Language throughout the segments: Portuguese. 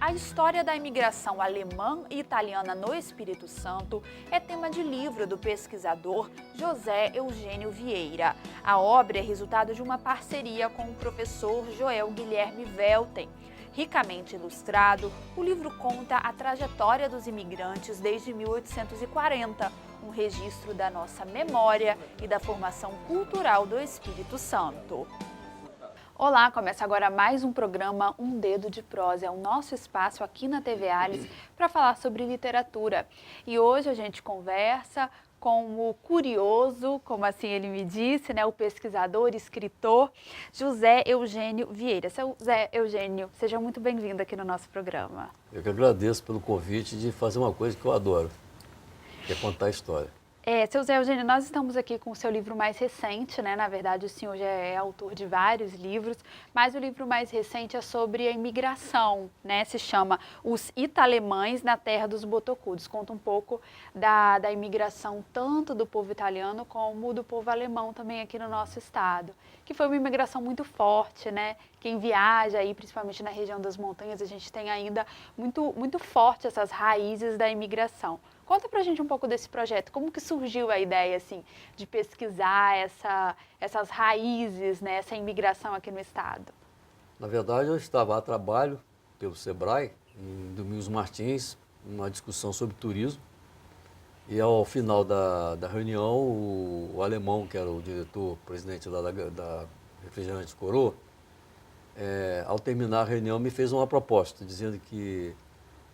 A história da imigração alemã e italiana no Espírito Santo é tema de livro do pesquisador José Eugênio Vieira. A obra é resultado de uma parceria com o professor Joel Guilherme Welten. Ricamente ilustrado, o livro conta a trajetória dos imigrantes desde 1840, um registro da nossa memória e da formação cultural do Espírito Santo. Olá, começa agora mais um programa Um Dedo de Prosa. É o nosso espaço aqui na TV Alice para falar sobre literatura. E hoje a gente conversa com o curioso, como assim ele me disse, né, o pesquisador e escritor José Eugênio Vieira. Seu José Eugênio, seja muito bem-vindo aqui no nosso programa. Eu que agradeço pelo convite de fazer uma coisa que eu adoro, que é contar a história. Seu Zé Eugênio, nós estamos aqui com o seu livro mais recente, né? Na verdade, o senhor já é autor de vários livros, mas o livro mais recente é sobre a imigração, né? Se chama Os Italemães na Terra dos Botocudos. Conta um pouco da imigração tanto do povo italiano como do povo alemão também aqui no nosso estado, que foi uma imigração muito forte, né? Quem viaja aí, principalmente na região das montanhas, a gente tem ainda muito forte essas raízes da imigração. Conta pra gente um pouco desse projeto, como que surgiu a ideia, assim, de pesquisar essas raízes, né, essa imigração aqui no estado? Na verdade, eu estava a trabalho pelo Sebrae, em Domingos Martins, numa discussão sobre turismo, e ao final da reunião, o alemão, que era o diretor, presidente lá da Refrigerante Coroa, ao terminar a reunião, me fez uma proposta, dizendo que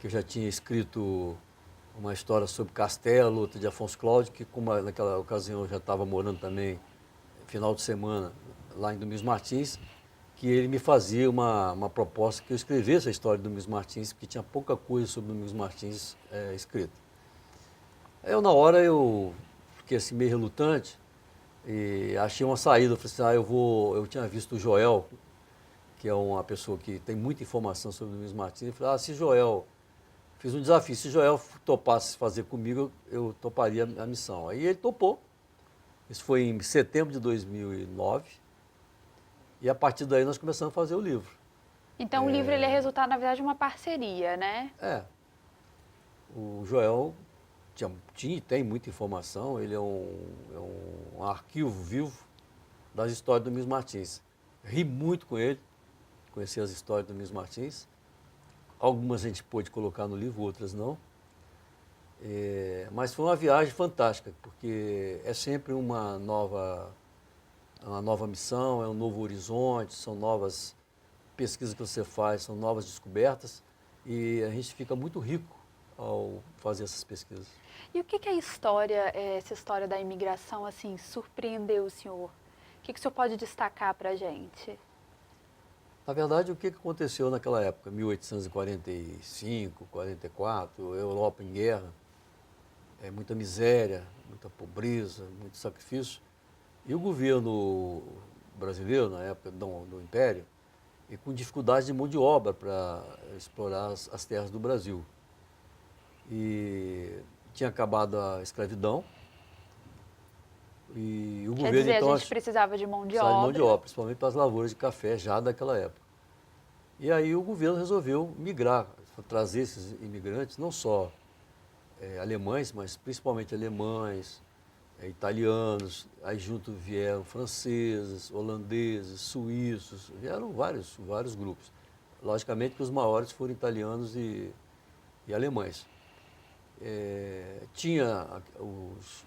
eu já tinha escrito uma história sobre Castelo, outra de Afonso Cláudio, que como naquela ocasião eu já estava morando também, final de semana, lá em Domingos Martins, que ele me fazia uma proposta que eu escrevesse a história de Domingos Martins, porque tinha pouca coisa sobre Domingos Martins escrita. Aí na hora eu fiquei assim meio relutante e achei uma saída, eu falei assim, eu tinha visto o Joel, que é uma pessoa que tem muita informação sobre Domingos Martins, eu falei, se Joel... Fiz um desafio, se Joel topasse fazer comigo, eu toparia a missão. Aí ele topou, isso foi em setembro de 2009, e a partir daí nós começamos a fazer o livro. Então o livro ele é resultado, na verdade, de uma parceria, né? O Joel tinha e tem muita informação, ele é um arquivo vivo das histórias do Domingos Martins. Ri muito com ele, conhecer as histórias do Domingos Martins. Algumas a gente pôde colocar no livro, outras não. Mas foi uma viagem fantástica, porque é sempre uma nova missão, é um novo horizonte, são novas pesquisas que você faz, são novas descobertas, e a gente fica muito rico ao fazer essas pesquisas. E o que a história, essa história da imigração, assim, surpreendeu o senhor? O que o senhor pode destacar para a gente? Na verdade, o que aconteceu naquela época, 1845, 44, Europa em guerra, muita miséria, muita pobreza, muito sacrifício. E o governo brasileiro, na época do Império, e com dificuldade de mão de obra para explorar as terras do Brasil. E tinha acabado a escravidão, e o Quer governo dizer, então a gente precisava de mão de precisava de mão de obra. obra, principalmente para as lavouras de café já daquela época. E aí o governo resolveu migrar, trazer esses imigrantes, não só alemães, mas principalmente alemães, italianos, aí junto vieram franceses, holandeses, suíços, vieram vários grupos. Logicamente que os maiores foram italianos e alemães. Tinha os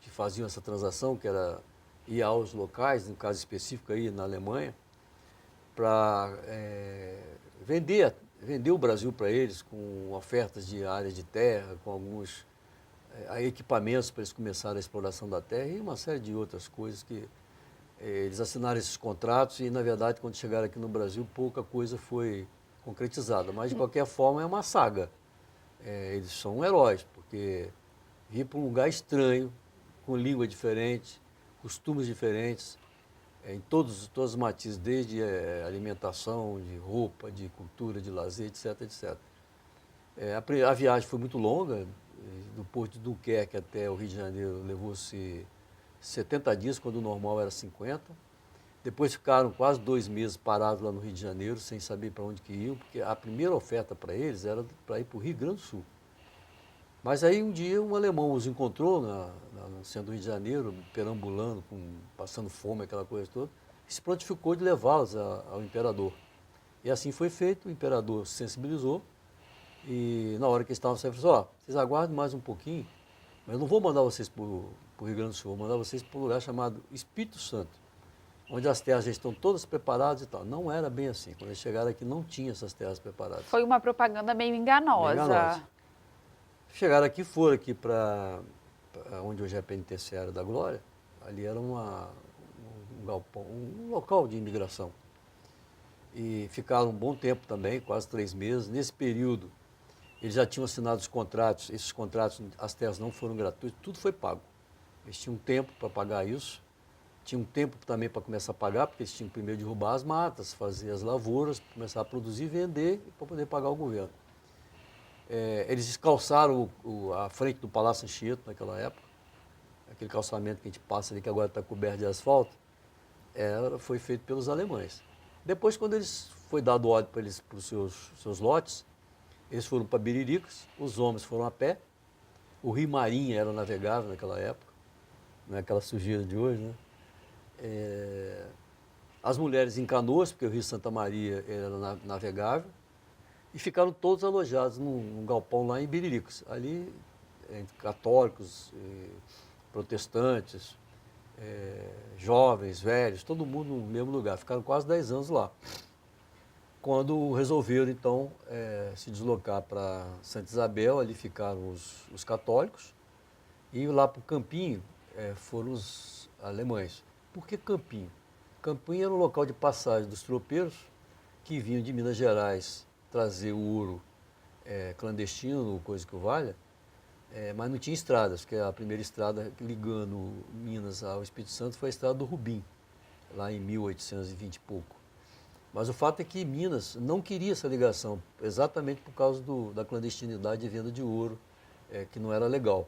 que faziam essa transação, que era ir aos locais, no caso específico aí na Alemanha, para vender o Brasil para eles com ofertas de áreas de terra, com alguns equipamentos para eles começarem a exploração da terra e uma série de outras coisas que eles assinaram esses contratos e, na verdade, quando chegaram aqui no Brasil, pouca coisa foi concretizada. Mas, de qualquer forma, é uma saga. Eles são heróis, porque vir para um lugar estranho, com língua diferente, costumes diferentes, em todas as matizes, desde alimentação, de roupa, de cultura, de lazer, etc, etc. A viagem foi muito longa, do Porto de Dunquerque até o Rio de Janeiro levou-se 70 dias, quando o normal era 50. Depois ficaram quase 2 meses parados lá no Rio de Janeiro, sem saber para onde que iam, porque a primeira oferta para eles era para ir para o Rio Grande do Sul. Mas aí um dia um alemão os encontrou no centro do Rio de Janeiro, perambulando, passando fome, aquela coisa toda, e se prontificou de levá-los ao imperador. E assim foi feito, o imperador se sensibilizou, e na hora que eles estavam saindo, falou assim, ó, vocês aguardem mais um pouquinho, mas eu não vou mandar vocês para o Rio Grande do Sul, vou mandar vocês para um lugar chamado Espírito Santo, onde as terras já estão todas preparadas e tal. Não era bem assim. Quando eles chegaram aqui, não tinha essas terras preparadas. Foi uma propaganda meio enganosa. Bem enganosa. Chegaram aqui, foram aqui para onde hoje é a Penitenciária da Glória. Ali era um galpão, um local de imigração. E ficaram um bom tempo também, quase 3 meses. Nesse período, eles já tinham assinado os contratos. Esses contratos, as terras não foram gratuitas, tudo foi pago. Eles tinham tempo para pagar isso. Tinham tempo também para começar a pagar, porque eles tinham primeiro de derrubar as matas, fazer as lavouras, começar a produzir e vender para poder pagar o governo. Eles descalçaram a frente do Palácio Anchieta naquela época, aquele calçamento que a gente passa ali, que agora está coberto de asfalto, foi feito pelos alemães. Depois, quando foi dado ordem para eles, para os seus lotes, eles foram para Biriricas, os homens foram a pé, o Rio Marinha era navegável naquela época, não é aquela sujeira de hoje, né? As mulheres em canoas, porque o Rio Santa Maria era navegável, e ficaram todos alojados num galpão lá em Biriricas. Ali, entre católicos, protestantes, jovens, velhos, todo mundo no mesmo lugar. Ficaram quase 10 anos lá. Quando resolveram, então, se deslocar para Santa Isabel, ali ficaram os católicos, e lá para o Campinho foram os alemães. Por que Campinho? Campinho era um local de passagem dos tropeiros que vinham de Minas Gerais trazer o ouro clandestino, coisa que o valha, mas não tinha estradas, porque a primeira estrada ligando Minas ao Espírito Santo foi a estrada do Rubim, lá em 1820 e pouco. Mas o fato é que Minas não queria essa ligação, exatamente por causa da clandestinidade de venda de ouro, que não era legal.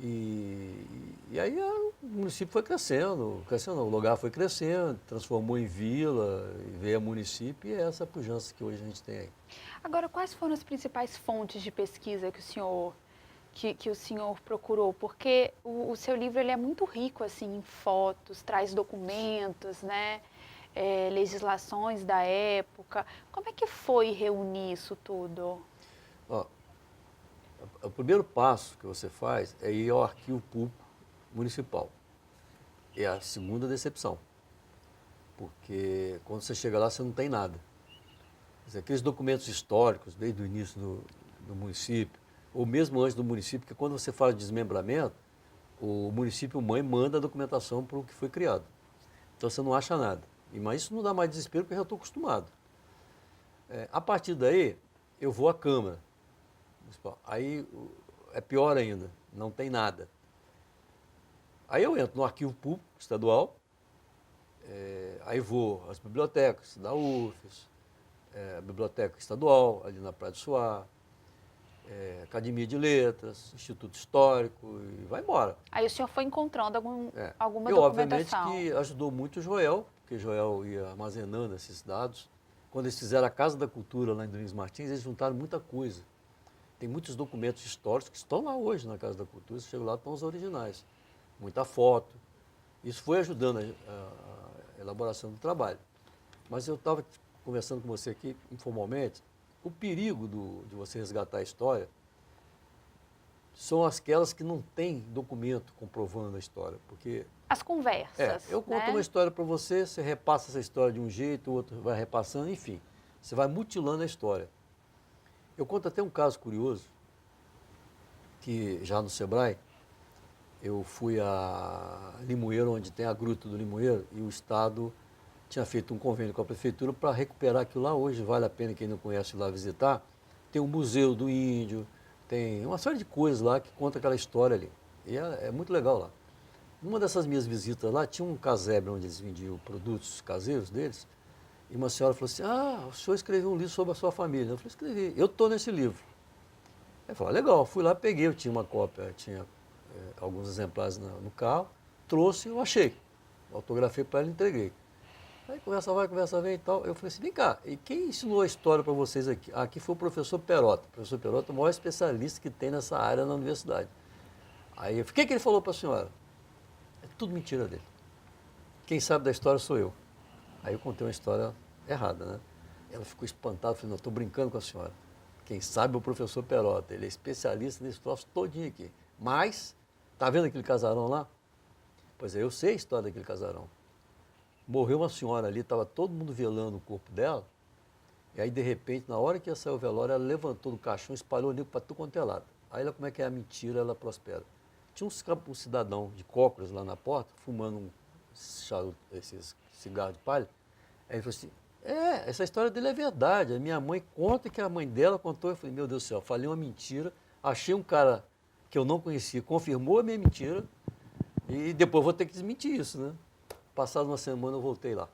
E aí o município foi crescendo, o lugar foi crescendo, transformou em vila, veio a município, e é essa pujança que hoje a gente tem aí. Agora, quais foram as principais fontes de pesquisa que o senhor procurou? Porque o seu livro ele é muito rico assim, em fotos, traz documentos, né? Legislações da época. Como é que foi reunir isso tudo? Ó, o primeiro passo que você faz é ir ao arquivo público municipal. É a segunda decepção, porque quando você chega lá você não tem nada. Quer dizer, aqueles documentos históricos desde o início do município, ou mesmo antes do município, porque quando você fala de desmembramento, o município mãe manda a documentação para o que foi criado. Então você não acha nada. Mas isso não dá mais desespero porque eu já estou acostumado. A partir daí, eu vou à Câmara Municipal. Aí é pior ainda, não tem nada. Aí eu entro no arquivo público estadual, aí vou às bibliotecas da UFES, a Biblioteca Estadual, ali na Praia do Suá, Academia de Letras, Instituto Histórico, e vai embora. Aí o senhor foi encontrando alguma E, documentação. obviamente, que ajudou muito o Joel, porque Joel ia armazenando esses dados. Quando eles fizeram a Casa da Cultura lá em Domingos Martins, eles juntaram muita coisa. Tem muitos documentos históricos que estão lá hoje na Casa da Cultura, você chega lá, estão os originais. Muita foto. Isso foi ajudando a elaboração do trabalho. Mas eu estava conversando com você aqui informalmente, o perigo de você resgatar a história são aquelas que não têm documento comprovando a história, porque... As conversas, eu conto uma história para você, você repassa essa história de um jeito, o outro vai repassando, enfim, você vai mutilando a história. Eu conto até um caso curioso, que já no Sebrae, eu fui a Limoeiro, onde tem a Gruta do Limoeiro, e o Estado tinha feito um convênio com a Prefeitura para recuperar aquilo lá. Hoje vale a pena quem não conhece ir lá visitar. Tem um Museu do Índio, tem uma série de coisas lá que conta aquela história ali. E é muito legal lá. Numa dessas minhas visitas lá, tinha um casebre onde eles vendiam produtos caseiros deles, e uma senhora falou assim, o senhor escreveu um livro sobre a sua família. Eu falei, escrevi, eu estou nesse livro. Ela falou, legal, fui lá, peguei, eu tinha uma cópia, tinha alguns exemplares no carro, trouxe, eu achei. Autografei para ela e entreguei. Aí conversa vai, conversa vem e tal. Eu falei assim, vem cá, e quem ensinou a história para vocês aqui? Aqui foi o professor Perota. O professor Perota é o maior especialista que tem nessa área na universidade. Aí eu falei, o que ele falou para a senhora? É tudo mentira dele. Quem sabe da história sou eu. Aí eu contei uma história errada, né? Ela ficou espantada, falou, não, estou brincando com a senhora. Quem sabe é o professor Perota, ele é especialista nesse troço todinho aqui. Mas, tá vendo aquele casarão lá? Pois é, eu sei a história daquele casarão. Morreu uma senhora ali, estava todo mundo velando o corpo dela, e aí, de repente, na hora que ia sair o velório, ela levantou do caixão, espalhou o nego para tudo quanto é lado. Aí, ela, como é que é a mentira, ela prospera. Tinha um cidadão de cócoras lá na porta, fumando charuto, esses cigarros de palha. Aí ele falou assim, essa história dele é verdade, a minha mãe conta que a mãe dela contou. Eu falei, meu Deus do céu, falei uma mentira, achei um cara que eu não conhecia, confirmou a minha mentira, e depois vou ter que desmentir isso, né? Passada uma semana eu voltei lá.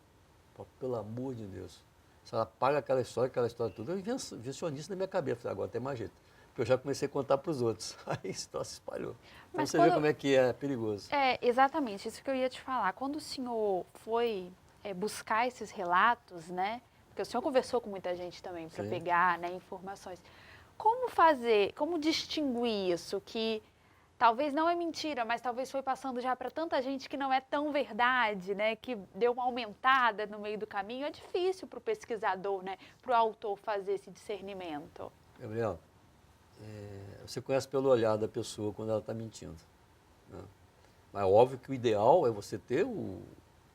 Pelo amor de Deus. Se ela paga aquela história toda, eu invencionista na minha cabeça. Falei, agora tem mais jeito. Porque eu já comecei a contar para os outros. Aí a história se espalhou. Então Mas você vê como é que é perigoso. É, exatamente, isso que eu ia te falar. Quando o senhor foi buscar esses relatos, né? Porque o senhor conversou com muita gente também para Sim. pegar, né, informações. Como fazer, como distinguir isso que talvez não é mentira, mas talvez foi passando já para tanta gente que não é tão verdade, né? Que deu uma aumentada no meio do caminho. É difícil para o pesquisador, né? Para o autor fazer esse discernimento. Gabriel, você conhece pelo olhar da pessoa quando ela está mentindo, né? Mas é óbvio que o ideal é você ter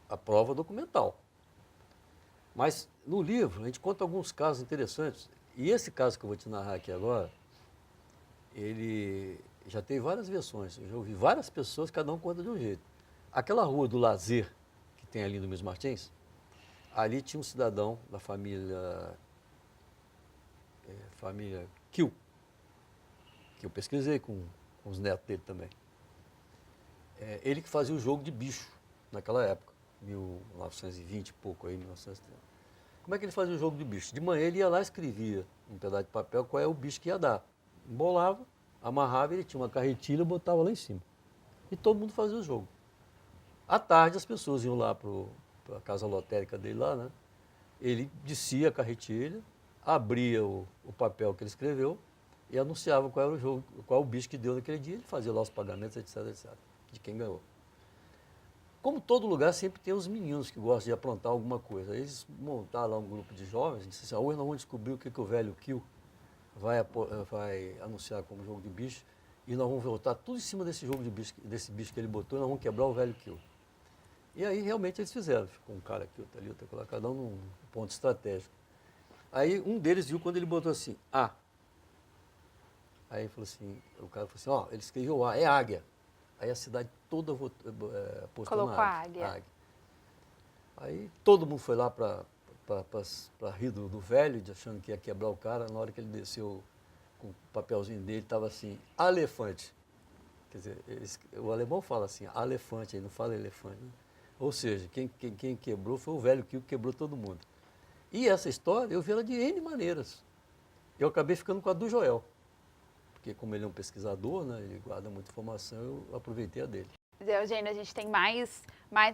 a prova documental. Mas no livro a gente conta alguns casos interessantes. E esse caso que eu vou te narrar aqui agora, ele já tem várias versões. Eu já ouvi várias pessoas, cada um conta de um jeito. Aquela rua do Lazer, que tem ali no Luiz Martins, ali tinha um cidadão da família Kiel, que eu pesquisei com os netos dele também. Ele que fazia o jogo de bicho naquela época, 1920 e pouco, aí, 1930. Como é que ele fazia o jogo de bicho? De manhã ele ia lá e escrevia um pedaço de papel qual é o bicho que ia dar. Embolava, amarrava, ele tinha uma carretilha e botava lá em cima. E todo mundo fazia o jogo. À tarde as pessoas iam lá para a casa lotérica dele lá, né? Ele descia a carretilha, abria o papel que ele escreveu e anunciava qual era o jogo, qual o bicho que deu naquele dia. Ele fazia lá os pagamentos, etc, etc, de quem ganhou. Como todo lugar, sempre tem os meninos que gostam de aprontar alguma coisa. Eles montaram lá um grupo de jovens e disseram assim, hoje nós vamos descobrir o que o velho Kiel vai anunciar como jogo de bicho e nós vamos voltar tudo em cima desse jogo de bicho, desse bicho que ele botou e nós vamos quebrar o velho Kiel. E aí realmente eles fizeram. Ficou um cara aqui, outro ali, outro lá, cada um num ponto estratégico. Aí um deles viu quando ele botou assim, A. Aí ele falou assim, o cara falou assim, ó, ele escreveu A, é águia. Aí a cidade toda postou Colocou na a águia. Aí todo mundo foi lá para rir do velho, achando que ia quebrar o cara. Na hora que ele desceu com o papelzinho dele, estava assim, elefante. Quer dizer, o alemão fala assim, elefante, ele não fala elefante, né? Ou seja, quem quebrou foi o velho que quebrou todo mundo. E essa história eu vi ela de N maneiras. Eu acabei ficando com a do Joel. Porque como ele é um pesquisador, né, ele guarda muita informação, eu aproveitei a dele. Zé Eugênio, a gente tem mais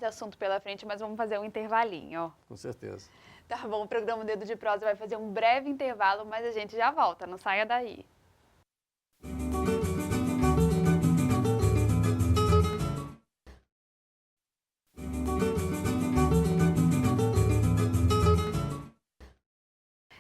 assunto pela frente, mas vamos fazer um intervalinho. Com certeza. Tá bom, o programa Dedo de Prosa vai fazer um breve intervalo, mas a gente já volta, não saia daí.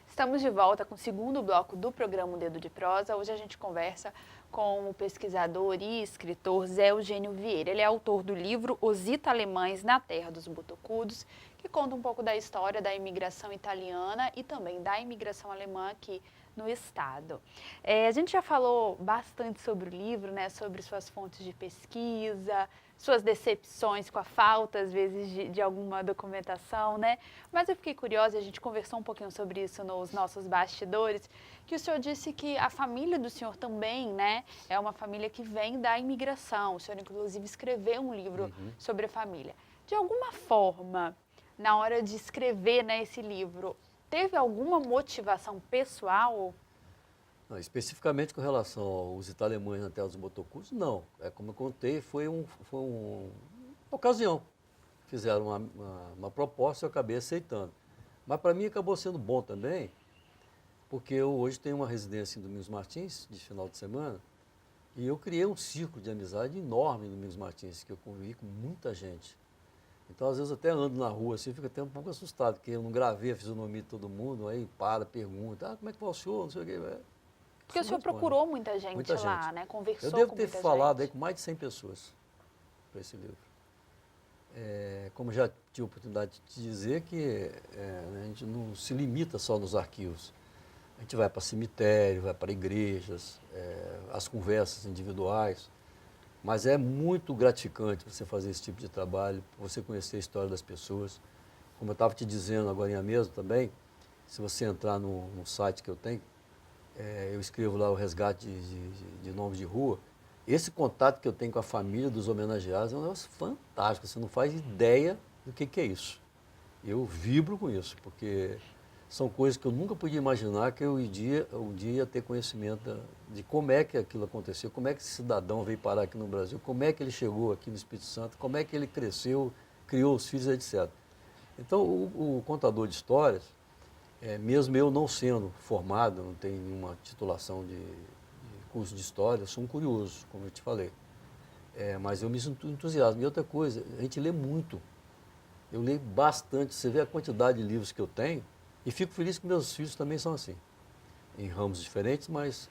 Estamos de volta com o segundo bloco do programa Dedo de Prosa. Hoje a gente conversa com o pesquisador e escritor Zé Eugênio Vieira. Ele é autor do livro Os Ita-Alemães na Terra dos Botocudos, que conta um pouco da história da imigração italiana e também da imigração alemã aqui no estado. A gente já falou bastante sobre o livro, né, sobre suas fontes de pesquisa, suas decepções com a falta, às vezes, de alguma documentação, né? Mas eu fiquei curiosa, a gente conversou um pouquinho sobre isso nos nossos bastidores, que o senhor disse que a família do senhor também, né, é uma família que vem da imigração. O senhor, inclusive, escreveu um livro sobre a família. De alguma forma, na hora de escrever, né, esse livro, teve alguma motivação pessoal? Não, especificamente com relação aos Ita-Alemães na Terra dos Botocudos, não. Como eu contei, foi uma ocasião. fizeram uma proposta e eu acabei aceitando. Mas para mim acabou sendo bom também, porque eu hoje tenho uma residência em Domingos Martins, de final de semana, e eu criei um círculo de amizade enorme em Domingos Martins, que eu convivi com muita gente. Então, às vezes, eu até ando na rua assim, fico até um pouco assustado, porque eu não gravei a fisionomia de todo mundo, aí pergunta, como é que vai o senhor, não sei o quê. Porque o senhor procurou muita gente lá, né? Conversou com muita gente. Eu devo ter falado aí com mais de 100 pessoas para esse livro. Como já tive a oportunidade de te dizer, que a gente não se limita só nos arquivos. A gente vai para cemitério, vai para igrejas, as conversas individuais. Mas é muito gratificante você fazer esse tipo de trabalho, você conhecer a história das pessoas. Como eu estava te dizendo agora mesmo também, se você entrar no site que eu tenho, eu escrevo lá o resgate de nomes de rua. Esse contato que eu tenho com a família dos homenageados é um negócio fantástico, você não faz ideia do que é isso. Eu vibro com isso, porque são coisas que eu nunca podia imaginar que eu um dia ia ter conhecimento de como é que aquilo aconteceu, como é que esse cidadão veio parar aqui no Brasil, como é que ele chegou aqui no Espírito Santo, como é que ele cresceu, criou os filhos, etc. Então, o contador de histórias, mesmo eu não sendo formado, não tenho nenhuma titulação de curso de história, eu sou um curioso, como eu te falei. Mas eu me sinto entusiasmo. E outra coisa, a gente lê muito. Eu leio bastante, você vê a quantidade de livros que eu tenho, e fico feliz que meus filhos também são assim, em ramos diferentes, mas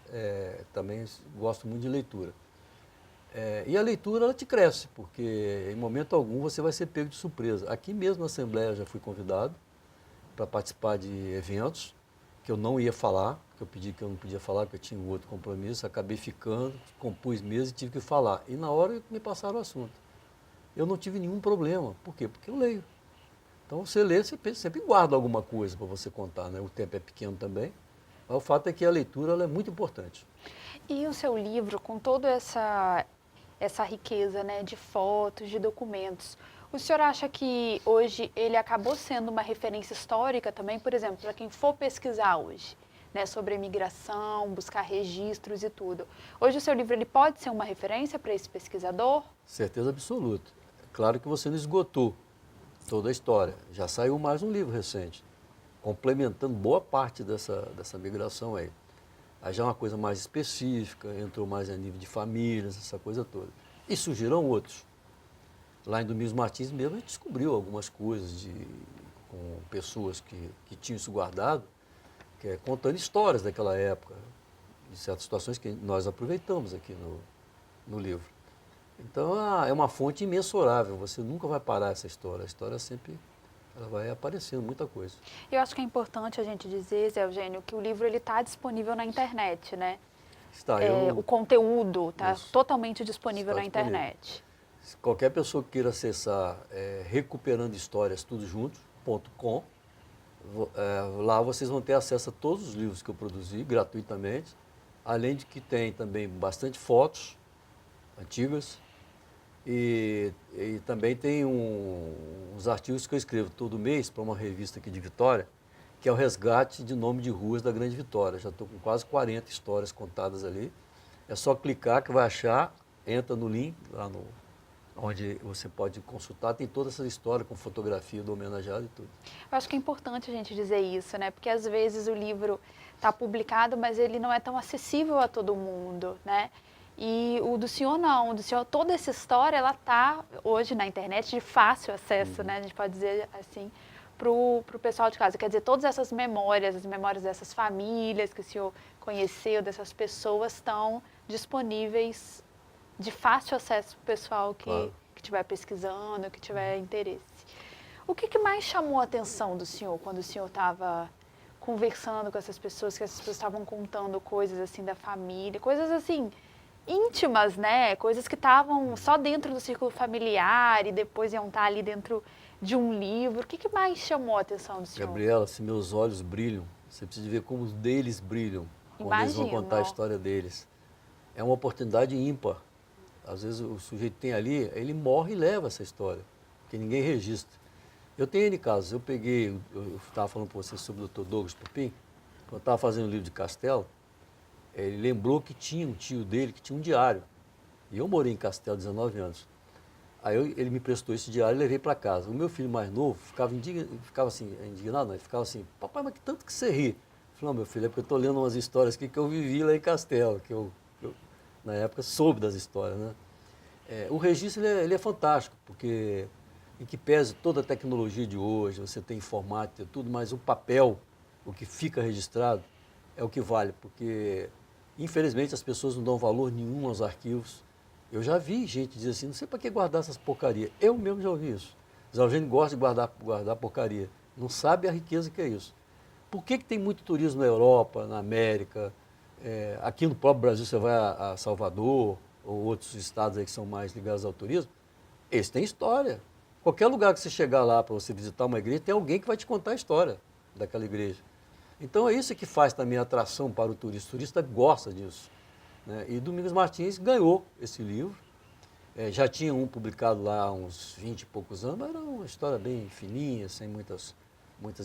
também gosto muito de leitura. E a leitura, ela te cresce, porque em momento algum você vai ser pego de surpresa. Aqui mesmo na Assembleia eu já fui convidado para participar de eventos que eu não ia falar, que eu pedi que eu não podia falar, porque eu tinha um outro compromisso, acabei ficando, compus mesmo e tive que falar. E na hora me passaram o assunto. Eu não tive nenhum problema. Por quê? Porque eu leio. Então, você lê, você sempre guarda alguma coisa para você contar, né? O tempo é pequeno também, mas o fato é que a leitura ela é muito importante. E o seu livro, com toda essa riqueza, né, de fotos, de documentos, o senhor acha que hoje ele acabou sendo uma referência histórica também, por exemplo, para quem for pesquisar hoje, né, sobre a imigração, buscar registros e tudo. Hoje o seu livro ele pode ser uma referência para esse pesquisador? Certeza absoluta. Claro que você não esgotou toda a história. Já saiu mais um livro recente, complementando boa parte dessa migração aí. Aí já é uma coisa mais específica, entrou mais a nível de famílias, essa coisa toda. E surgiram outros. Lá em Domingos Martins mesmo a gente descobriu algumas coisas com pessoas que tinham isso guardado, contando histórias daquela época, de certas situações que nós aproveitamos aqui no livro. Então, é uma fonte imensurável, você nunca vai parar essa história. A história sempre ela vai aparecendo, muita coisa. Eu acho que é importante a gente dizer, Zé Eugênio, que o livro está disponível na internet, né? Está, o conteúdo está totalmente disponível na internet. Se qualquer pessoa que queira acessar recuperando histórias tudo junto.com, lá vocês vão ter acesso a todos os livros que eu produzi gratuitamente, além de que tem também bastante fotos antigas, e também tem uns artigos que eu escrevo todo mês para uma revista aqui de Vitória, que é o resgate de nome de ruas da Grande Vitória. Já estou com quase 40 histórias contadas ali. É só clicar que vai achar, entra no link, lá onde você pode consultar, tem toda essa história com fotografia do homenageado e tudo. Eu acho que é importante a gente dizer isso, né? Porque às vezes o livro está publicado, mas ele não é tão acessível a todo mundo, né? E o do senhor não, o do senhor, toda essa história, ela está hoje na internet de fácil acesso, né? A gente pode dizer assim, para o pessoal de casa. Quer dizer, todas essas memórias, as memórias dessas famílias que o senhor conheceu, dessas pessoas, estão disponíveis de fácil acesso para o pessoal que estiver pesquisando, que tiver interesse. O que mais chamou a atenção do senhor quando o senhor estava conversando com essas pessoas, que essas pessoas estavam contando coisas assim da família, coisas assim íntimas, né? Coisas que estavam só dentro do círculo familiar e depois iam estar ali dentro de um livro. O que mais chamou a atenção do senhor? Gabriela, se meus olhos brilham, você precisa ver como os deles brilham quando eles vão contar a história deles. É uma oportunidade ímpar. Às vezes o sujeito tem ali, ele morre e leva essa história, porque ninguém registra. Eu tenho N casos. Eu estava falando para você sobre o Dr. Douglas Pupim, quando eu estava fazendo o livro de Castelo, ele lembrou que tinha um tio dele que tinha um diário. E eu morei em Castelo há 19 anos. Aí ele me prestou esse diário e levei para casa. O meu filho mais novo ficava assim, indignado, não, ele ficava assim, papai, mas que tanto que você ri? Eu falei, não, meu filho, é porque eu estou lendo umas histórias aqui que eu vivi lá em Castelo, que eu na época, soube das histórias, né? O registro ele é fantástico, porque em que pese toda a tecnologia de hoje, você tem informática e tudo, mas o papel, o que fica registrado, é o que vale, porque infelizmente as pessoas não dão valor nenhum aos arquivos. Eu já vi gente dizer assim, não sei para que guardar essas porcarias. Eu mesmo já ouvi isso. Zé Eugênio gosta de guardar porcaria. Não sabe a riqueza que é isso. Por que tem muito turismo na Europa, na América? Aqui no próprio Brasil você vai a Salvador, ou outros estados aí que são mais ligados ao turismo, eles têm história. Qualquer lugar que você chegar lá para você visitar uma igreja, tem alguém que vai te contar a história daquela igreja. Então é isso que faz também a atração para o turista. O turista gosta disso, né? E Domingos Martins ganhou esse livro. Já tinha um publicado lá há uns 20 e poucos anos, mas era uma história bem fininha, sem muitas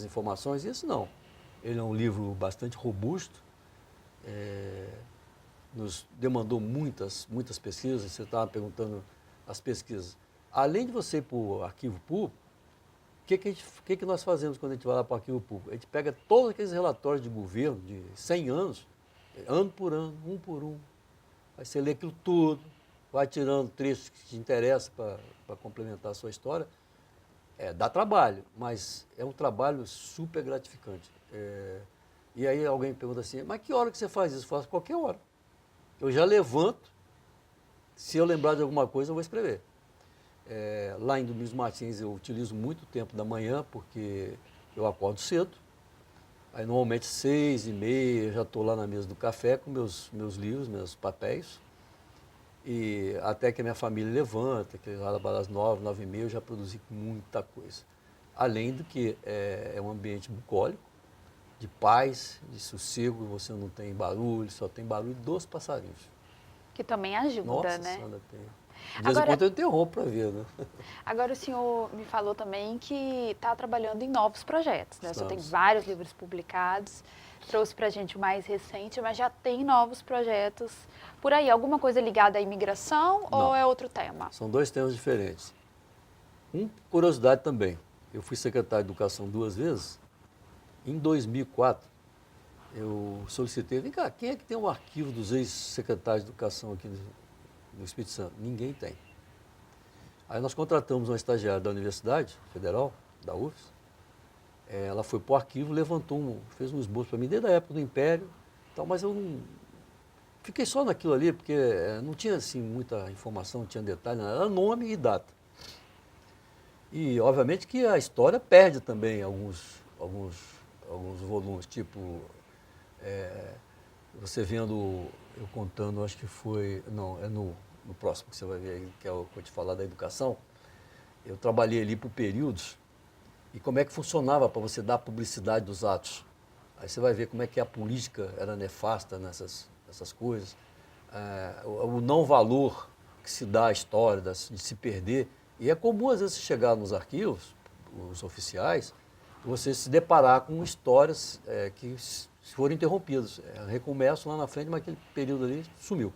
informações. E esse não. Ele é um livro bastante robusto, nos demandou muitas pesquisas. Você estava perguntando as pesquisas. Além de você ir para o arquivo público, o que nós fazemos quando a gente vai lá para o arquivo público? A gente pega todos aqueles relatórios de governo de 100 anos, ano por ano, um por um. Aí você lê aquilo tudo, vai tirando trechos que te interessam para complementar a sua história. Dá trabalho, mas é um trabalho super gratificante. E aí alguém pergunta assim, mas que hora que você faz isso? Eu faço qualquer hora. Eu já levanto, se eu lembrar de alguma coisa, eu vou escrever. Lá em Domingos Martins eu utilizo muito tempo da manhã, porque eu acordo cedo. Aí normalmente 6h30 eu já estou lá na mesa do café com meus livros, meus papéis. E até que a minha família levanta, que lá das 9, 9h30 eu já produzi muita coisa. Além do que é um ambiente bucólico, de paz, de sossego, você não tem barulho, só tem barulho dos passarinhos. Que também ajuda, Nossa, né? Sandra, tem. De vez em quando eu interrompo para ver, né? Agora o senhor me falou também que está trabalhando em novos projetos, né? O senhor tem vários livros publicados, trouxe para a gente o mais recente, mas já tem novos projetos por aí. Alguma coisa ligada à imigração ou é outro tema? São dois temas diferentes. Curiosidade também. Eu fui secretário de Educação 2 vezes. Em 2004, eu solicitei, vem cá, quem é que tem um arquivo dos ex-secretários de Educação aqui no Espírito Santo? Ninguém tem. Aí nós contratamos uma estagiária da Universidade Federal, da UFES. Ela foi para o arquivo, fez um esboço para mim, desde a época do Império, mas eu não... Fiquei só naquilo ali, porque não tinha assim, muita informação, não tinha detalhe, era nome e data. E, obviamente, que a história perde também alguns volumes, tipo, você vendo, eu contando, acho que foi, não, é no próximo que você vai ver aí, que é o que eu vou te falar da educação. Eu trabalhei ali por períodos, e como é que funcionava para você dar publicidade dos atos. Aí você vai ver como é que a política era nefasta nessas coisas, o não valor que se dá à história, de se perder. E é comum, às vezes, chegar nos arquivos, os oficiais, você se deparar com histórias que foram interrompidas. Recomeçam lá na frente, mas aquele período ali sumiu.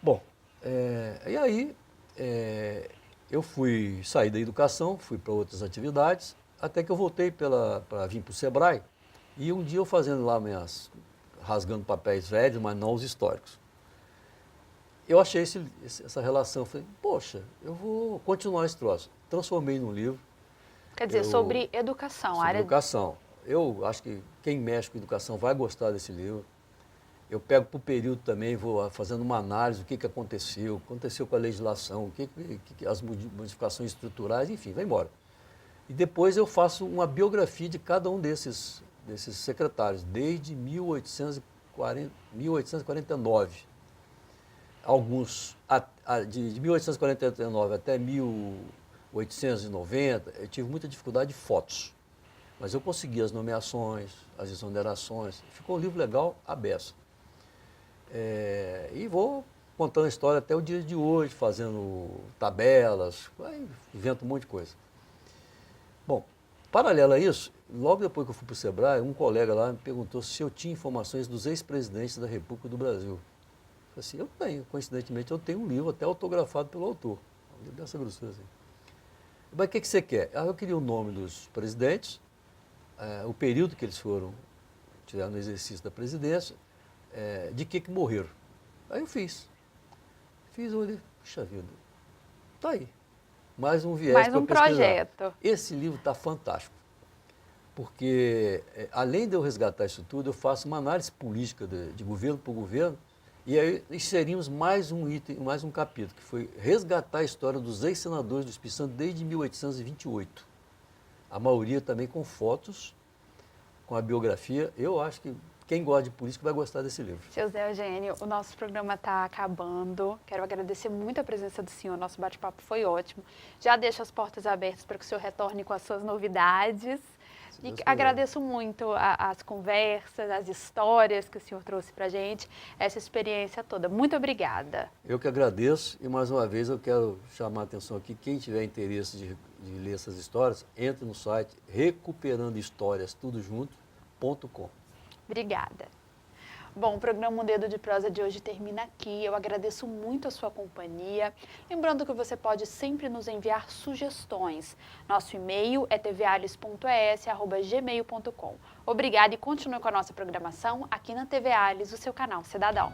Bom, e aí eu saí da educação, fui para outras atividades, até que eu voltei para vir para o Sebrae, e um dia eu fazendo lá rasgando papéis velhos, mas não os históricos. Eu achei essa relação, falei, poxa, eu vou continuar esse troço. Transformei num livro. Quer dizer, sobre educação. Sobre educação. Eu acho que quem mexe com educação vai gostar desse livro. Eu pego por período também, vou fazendo uma análise do que aconteceu com a legislação, as modificações estruturais, enfim, vai embora. E depois eu faço uma biografia de cada um desses secretários, desde 1849. Alguns, de 1849 até 1890, eu tive muita dificuldade de fotos. Mas eu consegui as nomeações, as exonerações. Ficou um livro legal, à beça. E vou contando a história até o dia de hoje, fazendo tabelas, invento um monte de coisa. Bom, paralelo a isso, logo depois que eu fui para o Sebrae, um colega lá me perguntou se eu tinha informações dos ex-presidentes da República do Brasil. assim, eu tenho, coincidentemente, eu tenho um livro até autografado pelo autor. Um livro dessa grossura, assim. Mas o que você quer? Eu queria o nome dos presidentes, o período que eles tiveram no exercício da presidência, de que morreram. Aí eu fiz. Olhei, puxa vida, tá aí. Mais um viés para pesquisar. Projeto. Esse livro está fantástico, porque além de eu resgatar isso tudo, eu faço uma análise política de governo por governo, e aí inserimos mais um item, mais um capítulo, que foi resgatar a história dos ex-senadores do Espírito Santo desde 1828. A maioria também com fotos, com a biografia. Eu acho que quem gosta de política vai gostar desse livro. José Eugênio, o nosso programa está acabando. Quero agradecer muito a presença do senhor. Nosso bate-papo foi ótimo. Já deixo as portas abertas para que o senhor retorne com as suas novidades. E agradeço muito as conversas, as histórias que o senhor trouxe para a gente, essa experiência toda. Muito obrigada. Eu que agradeço e, mais uma vez, eu quero chamar a atenção aqui. Quem tiver interesse de ler essas histórias, entre no site recuperandohistórias.com. Obrigada. Bom, o programa Um Dedo de Prosa de hoje termina aqui. Eu agradeço muito a sua companhia. Lembrando que você pode sempre nos enviar sugestões. Nosso e-mail é tvales.es@gmail.com. Obrigada e continue com a nossa programação aqui na TV Ales, o seu canal Cidadão.